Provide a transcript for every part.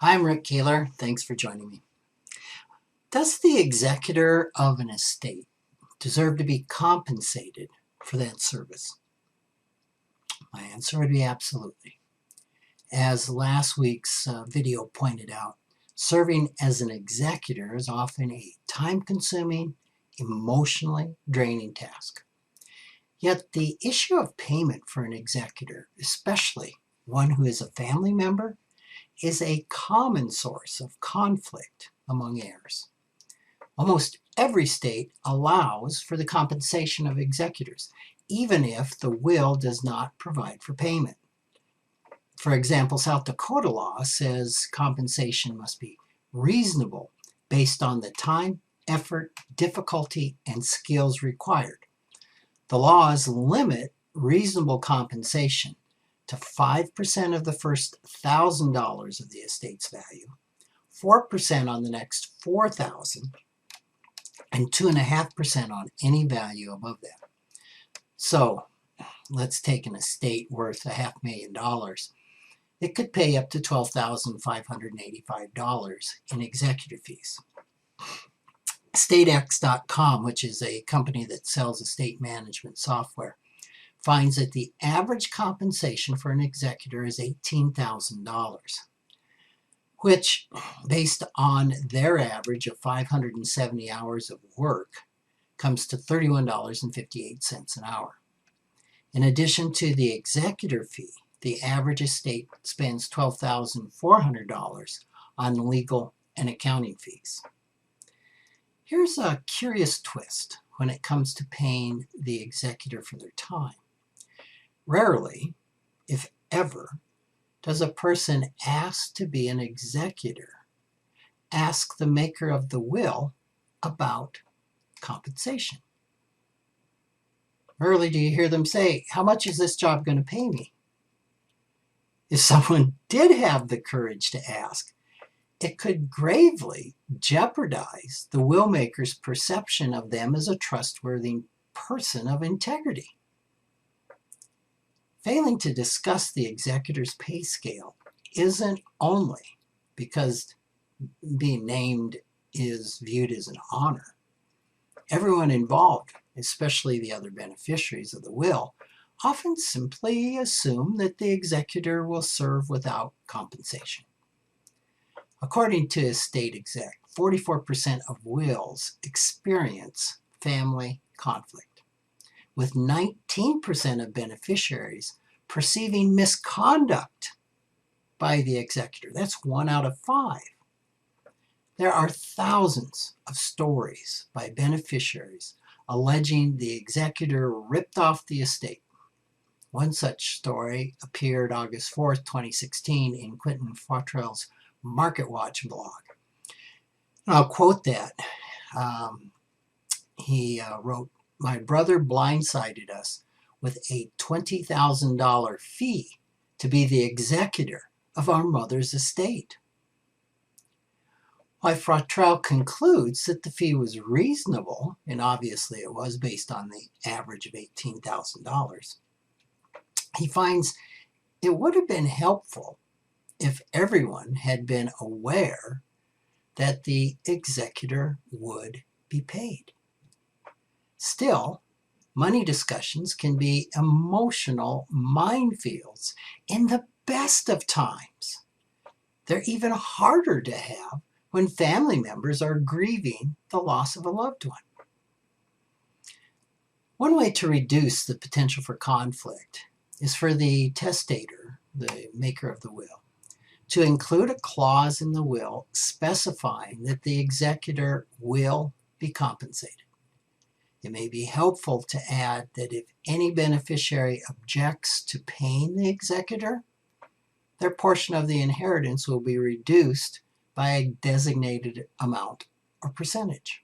Hi, I'm Rick Keeler. Thanks for joining me. Does the executor of an estate deserve to be compensated for that service? My answer would be absolutely. As last week's video pointed out, serving as an executor is often a time-consuming, emotionally draining task. Yet the issue of payment for an executor, especially one who is a family member, is a common source of conflict among heirs. Almost every state allows for the compensation of executors, even if the will does not provide for payment. For example, South Dakota law says compensation must be reasonable based on the time, effort, difficulty, and skills required. The laws limit reasonable compensation to 5% of the first $1,000 of the estate's value, 4% on the next $4,000, and 2.5% on any value above that. So let's take an estate worth $500,000. It could pay up to $12,585 in executor fees. StateX.com, which is a company that sells estate management software, finds that the average compensation for an executor is $18,000, which, based on their average of 570 hours of work, comes to $31.58 an hour. In addition to the executor fee, the average estate spends $12,400 on legal and accounting fees. Here's a curious twist when it comes to paying the executor for their time. Rarely, if ever, does a person asked to be an executor ask the maker of the will about compensation. Rarely do you hear them say, "How much is this job going to pay me?" If someone did have the courage to ask, it could gravely jeopardize the will maker's perception of them as a trustworthy person of integrity. Failing to discuss the executor's pay scale isn't only because being named is viewed as an honor. Everyone involved, especially the other beneficiaries of the will, often simply assume that the executor will serve without compensation. According to Estate Exec, 44% of wills experience family conflict, with 19% of beneficiaries perceiving misconduct by the executor. That's 1 out of 5. There are thousands of stories by beneficiaries alleging the executor ripped off the estate. One such story appeared August 4th, 2016 in Quentin Fottrell's Market Watch blog. And I'll quote that. He wrote, "My brother blindsided us with a $20,000 fee to be the executor of our mother's estate." While Fottrell concludes that the fee was reasonable, and obviously it was based on the average of $18,000, he finds it would have been helpful if everyone had been aware that the executor would be paid. Still, money discussions can be emotional minefields in the best of times. They're even harder to have when family members are grieving the loss of a loved one. One way to reduce the potential for conflict is for the testator, the maker of the will, to include a clause in the will specifying that the executor will be compensated. It may be helpful to add that if any beneficiary objects to paying the executor, their portion of the inheritance will be reduced by a designated amount or percentage.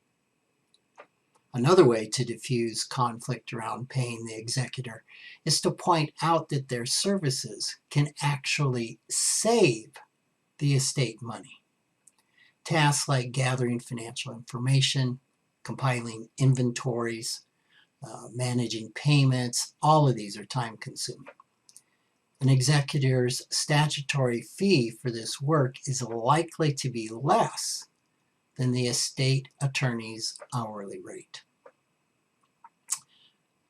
Another way to diffuse conflict around paying the executor is to point out that their services can actually save the estate money. Tasks like gathering financial information, compiling inventories, managing payments, all of these are time consuming. An executor's statutory fee for this work is likely to be less than the estate attorney's hourly rate.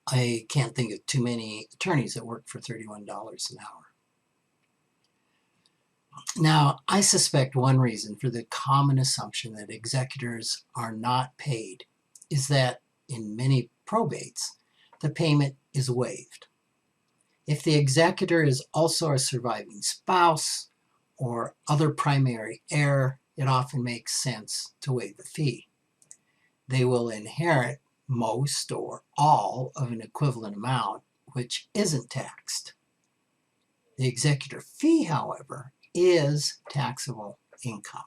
I can't think of too many attorneys that work for $31 an hour. Now, I suspect one reason for the common assumption that executors are not paid is that in many probates, the payment is waived. If the executor is also a surviving spouse or other primary heir, it often makes sense to waive the fee. They will inherit most or all of an equivalent amount, which isn't taxed. The executor fee, however, is taxable income.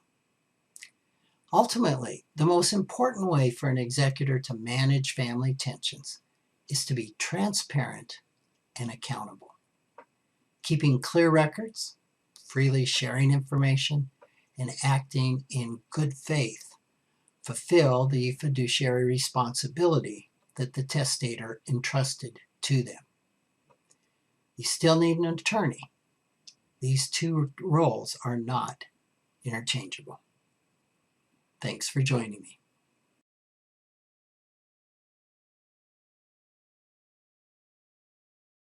Ultimately, the most important way for an executor to manage family tensions is to be transparent and accountable. Keeping clear records, freely sharing information, and acting in good faith fulfill the fiduciary responsibility that the testator entrusted to them. You still need an attorney. These two roles are not interchangeable. Thanks for joining me.